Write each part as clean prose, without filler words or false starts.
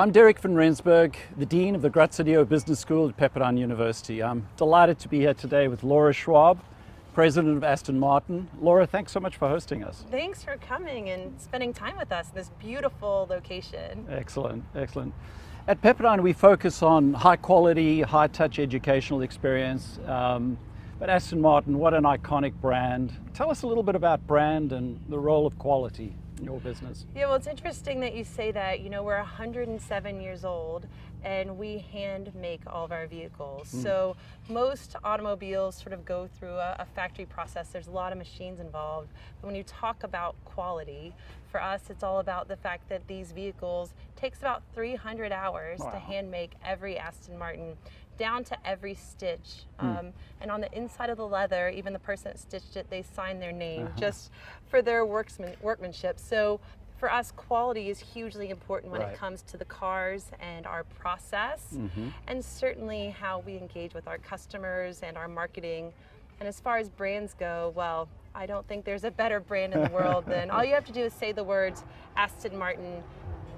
I'm Deryck Rensburg, the Dean of the Graziadio Business School at Pepperdine University. I'm delighted to be here today with Laura Schwab, President of Aston Martin. Laura, thanks so much for hosting us. Thanks for coming and spending time with us in this beautiful location. Excellent, excellent. At Pepperdine, we focus on high quality, high touch educational experience. But Aston Martin, what an iconic brand. Tell us a little bit about brand and the role of quality in your business. Yeah, well, it's interesting that you say that. You know, we're 107 years old and we hand make all of our vehicles. So most automobiles sort of go through a factory process. There's a lot of machines involved. But when you talk about quality, for us, it's all about the fact that these vehicles takes about 300 hours to hand make every Aston Martin, down to every stitch. And on the inside of the leather, even the person that stitched it, they sign their name just for their workmanship. So for us, quality is hugely important when it comes to the cars and our process, and certainly how we engage with our customers and our marketing. And as far as brands go, well, I don't think there's a better brand in the world than, all you have to do is say the words Aston Martin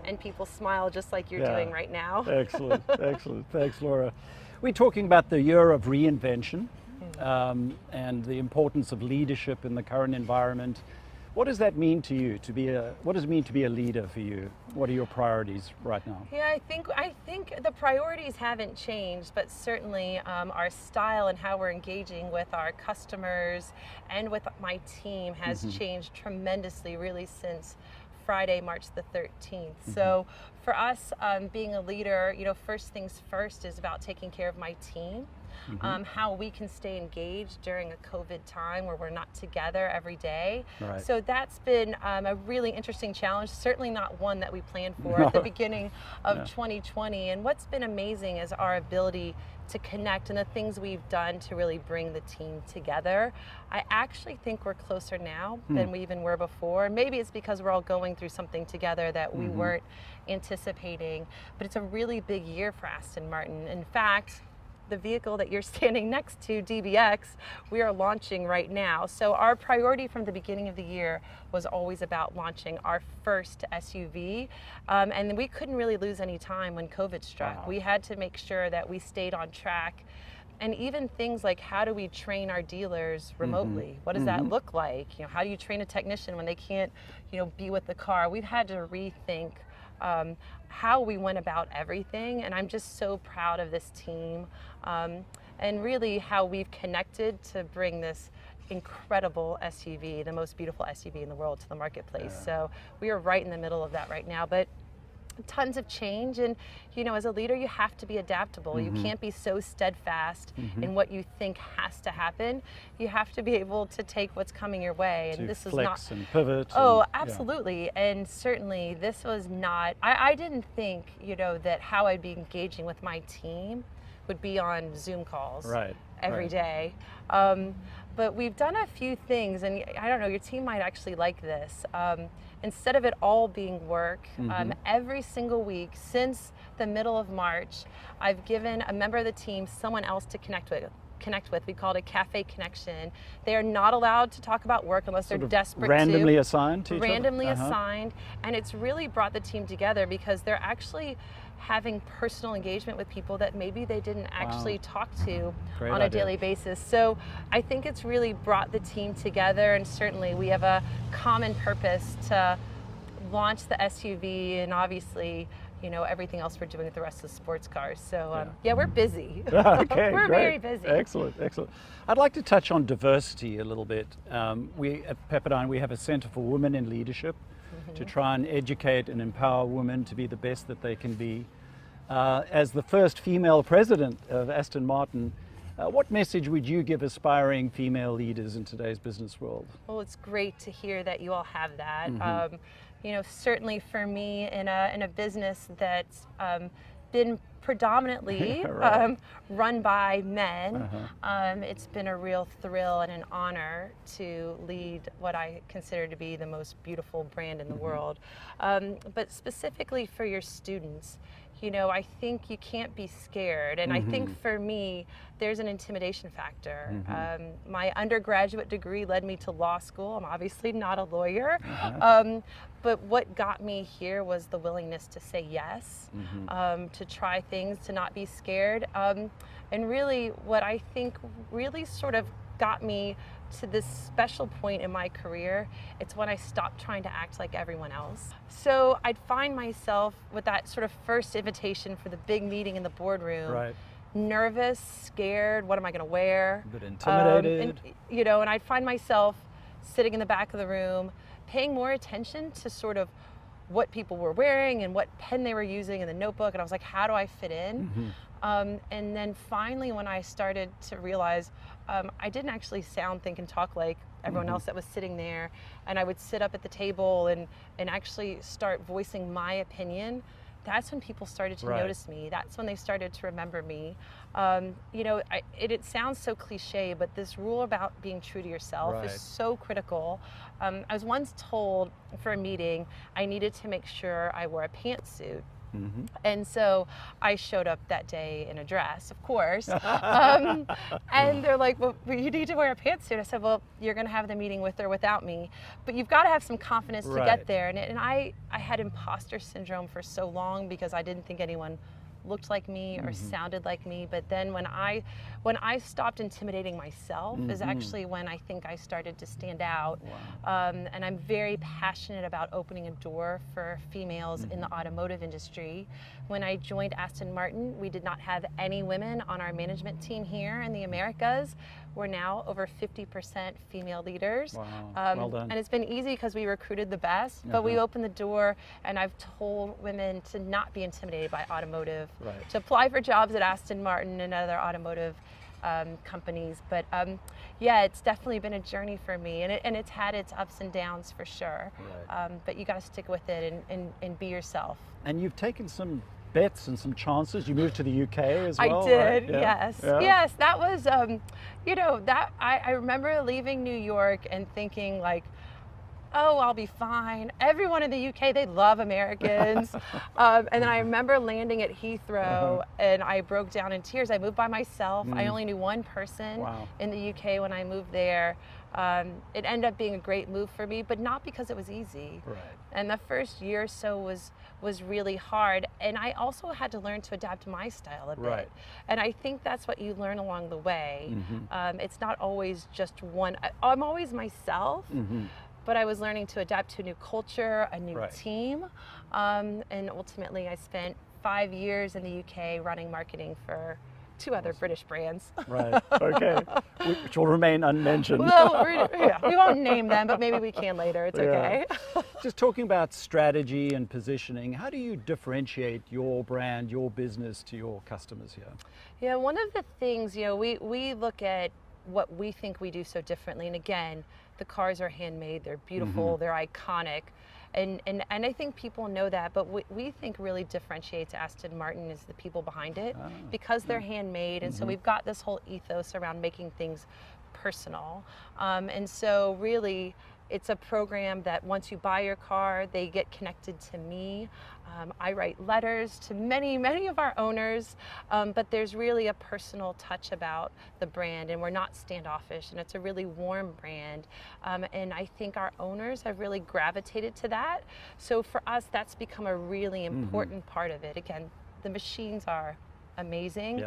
and people smile just like you're doing right now. Excellent, excellent. Thanks, Laura. We're talking about the year of reinvention and the importance of leadership in the current environment. What does that mean to you? What does it mean to be a leader for you? What are your priorities right now? Yeah, I think the priorities haven't changed, but certainly our style and how we're engaging with our customers and with my team has changed tremendously, really, since Friday, March the 13th. So for us, being a leader, you know, first things first is about taking care of my team. How we can stay engaged during a COVID time where we're not together every day. So that's been a really interesting challenge, certainly not one that we planned for at the beginning of 2020. And what's been amazing is our ability to connect and the things we've done to really bring the team together. I actually think we're closer now than we even were before. Maybe it's because we're all going through something together that we weren't anticipating, but it's a really big year for Aston Martin. In fact, the vehicle that you're standing next to, DBX, we are launching right now. So our priority from the beginning of the year was always about launching our first SUV. And we couldn't really lose any time when COVID struck. We had to make sure that we stayed on track. And even things like, how do we train our dealers remotely? What does that look like? You know, how do you train a technician when they can't, you know, be with the car? We've had to rethink how we went about everything, and I'm just so proud of this team and really how we've connected to bring this incredible SUV, the most beautiful SUV in the world, to the marketplace. So we are right in the middle of that right now, but tons of change. And you know, as a leader, you have to be adaptable. You can't be so steadfast in what you think has to happen. You have to be able to take what's coming your way, and to this is flex not and pivot. Oh, absolutely. And certainly this was not, I didn't think, you know, that how I'd be engaging with my team would be on Zoom calls every day. But we've done a few things, and I don't know, your team might actually like this. Instead of it all being work, every single week since the middle of March, I've given a member of the team someone else to connect with. We call it a cafe connection. They are not allowed to talk about work unless they're desperate randomly assigned to each other? Randomly assigned, and it's really brought the team together because they're actually having personal engagement with people that maybe they didn't actually talk to on a daily basis. So I think it's really brought the team together, and certainly we have a common purpose to launch the SUV, and obviously, you know, everything else we're doing with the rest of the sports cars. So yeah, we're busy. Okay, we're very busy. Excellent, excellent. I'd like to touch on diversity a little bit. We at Pepperdine, we have a Center for Women in Leadership to try and educate and empower women to be the best that they can be. As the first female president of Aston Martin, what message would you give aspiring female leaders in today's business world? Well, it's great to hear that you all have that. You know, certainly for me in a business that's been predominantly run by men, it's been a real thrill and an honor to lead what I consider to be the most beautiful brand in the world. But specifically for your students, you know, I think you can't be scared. And I think for me, there's an intimidation factor. My undergraduate degree led me to law school. I'm obviously not a lawyer. But what got me here was the willingness to say yes, to try things, to not be scared. And really what I think really sort of got me to this special point in my career, it's when I stopped trying to act like everyone else. So I'd find myself with that sort of first invitation for the big meeting in the boardroom, nervous, scared, what am I gonna wear? A bit intimidated. And I'd find myself sitting in the back of the room, paying more attention to sort of what people were wearing and what pen they were using in the notebook, and I was like, how do I fit in? And then finally when I started to realize I didn't actually sound, think, and talk like everyone else that was sitting there, and I would sit up at the table and actually start voicing my opinion, that's when people started to notice me. That's when they started to remember me. It sounds so cliche, but this rule about being true to yourself is so critical. I was once told for a meeting I needed to make sure I wore a pantsuit. And so I showed up that day in a dress, of course. And they're like, well, you need to wear a pantsuit. I said, well, you're going to have the meeting with or without me, but you've got to have some confidence to get there. And I had imposter syndrome for so long because I didn't think anyone looked like me or sounded like me. But then when I stopped intimidating myself is actually when I think I started to stand out. And I'm very passionate about opening a door for females in the automotive industry. When I joined Aston Martin, we did not have any women on our management team here in the Americas. We're now over 50% female leaders. Well done. And it's been easy because we recruited the best, but we opened the door, and I've told women to not be intimidated by automotive, to apply for jobs at Aston Martin and other automotive companies. But it's definitely been a journey for me, and it's had its ups and downs for sure. But you got to stick with it and be yourself. And you've taken some bets and some chances. You moved to the UK as well. I did, yes. That was, I remember leaving New York and thinking like, oh, I'll be fine. Everyone in the UK, they love Americans. And then I remember landing at Heathrow and I broke down in tears. I moved by myself. I only knew one person in the UK when I moved there. It ended up being a great move for me, but not because it was easy. And the first year or so was really hard. And I also had to learn to adapt my style a bit. And I think that's what you learn along the way. It's not always just one. I'm always myself. But I was learning to adapt to a new culture, a new team, and ultimately I spent 5 years in the UK running marketing for 2 other British brands. Okay, which will remain unmentioned. Well, we won't name them, but maybe we can later, it's okay. Just talking about strategy and positioning, how do you differentiate your brand, your business to your customers here? Yeah, one of the things, we look at what we think we do so differently, and again, the cars are handmade, they're beautiful, they're iconic, and I think people know that, but what we think really differentiates Aston Martin is the people behind it, because they're handmade, and so we've got this whole ethos around making things personal, and so really it's a program that once you buy your car, they get connected to me. I write letters to many of our owners, but there's really a personal touch about the brand, and we're not standoffish, and it's a really warm brand. And I think our owners have really gravitated to that. So for us, that's become a really important part of it. Again, the machines are amazing,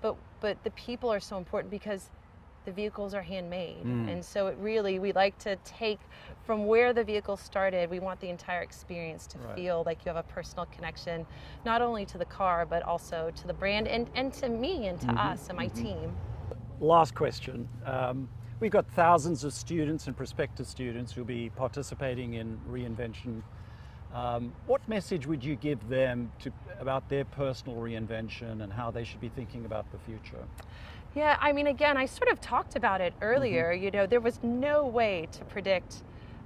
but the people are so important because the vehicles are handmade. And so we like to take from where the vehicle started, we want the entire experience to feel like you have a personal connection, not only to the car, but also to the brand and to me and to us and my team. Last question. We've got thousands of students and prospective students who'll be participating in Reinvention. What message would you give them about their personal reinvention and how they should be thinking about the future? Yeah, I mean, again, I sort of talked about it earlier. There was no way to predict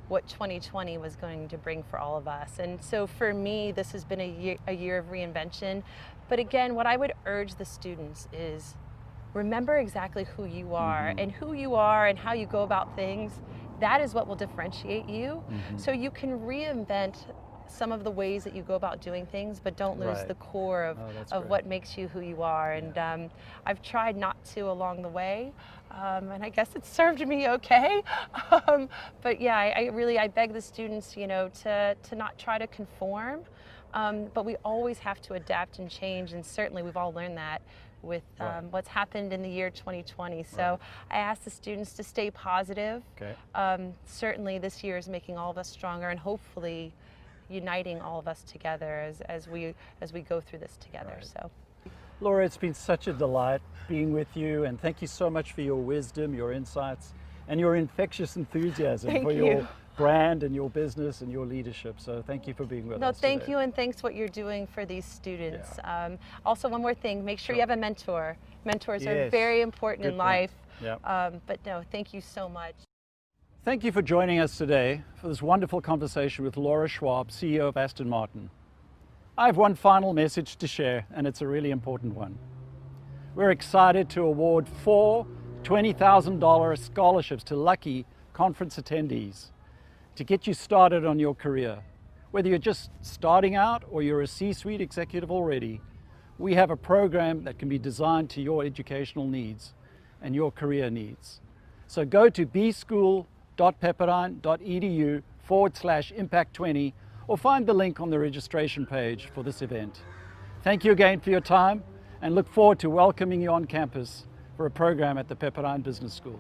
what 2020 was going to bring for all of us. And so for me, this has been a year of reinvention. But again, what I would urge the students is remember exactly who you are, and who you are and how you go about things. That is what will differentiate you. So you can reinvent some of the ways that you go about doing things, but don't lose Right. the core of, That's of great. what makes you who you are. And I've tried not to along the way, and I guess it's served me okay. But yeah, I beg the students, to not try to conform, but we always have to adapt and change, and certainly we've all learned that with Right. what's happened in the year 2020. So Right. I ask the students to stay positive. Okay. Certainly this year is making all of us stronger, and hopefully uniting all of us together as we go through this together. Right. So Laura, it's been such a delight being with you, and thank you so much for your wisdom, your insights, and your infectious enthusiasm Thank for you. your brand and your business and your leadership. So thank you for being with no, us thank today. you, and thanks what you're doing for these students. Also, one more thing, make sure you Sure. have a mentor. Mentors are Yes. very important Good in point. life. Yeah. But no, thank you so much. Thank you for joining us today for this wonderful conversation with Laura Schwab, CEO of Aston Martin. I have one final message to share, and it's a really important one. We're excited to award 4 $20,000 scholarships to lucky conference attendees to get you started on your career. Whether you're just starting out or you're a C-suite executive already, we have a program that can be designed to your educational needs and your career needs. So go to bschool.pepperdine.edu/impact20 or find the link on the registration page for this event. Thank you again for your time, and look forward to welcoming you on campus for a program at the Pepperdine Business School.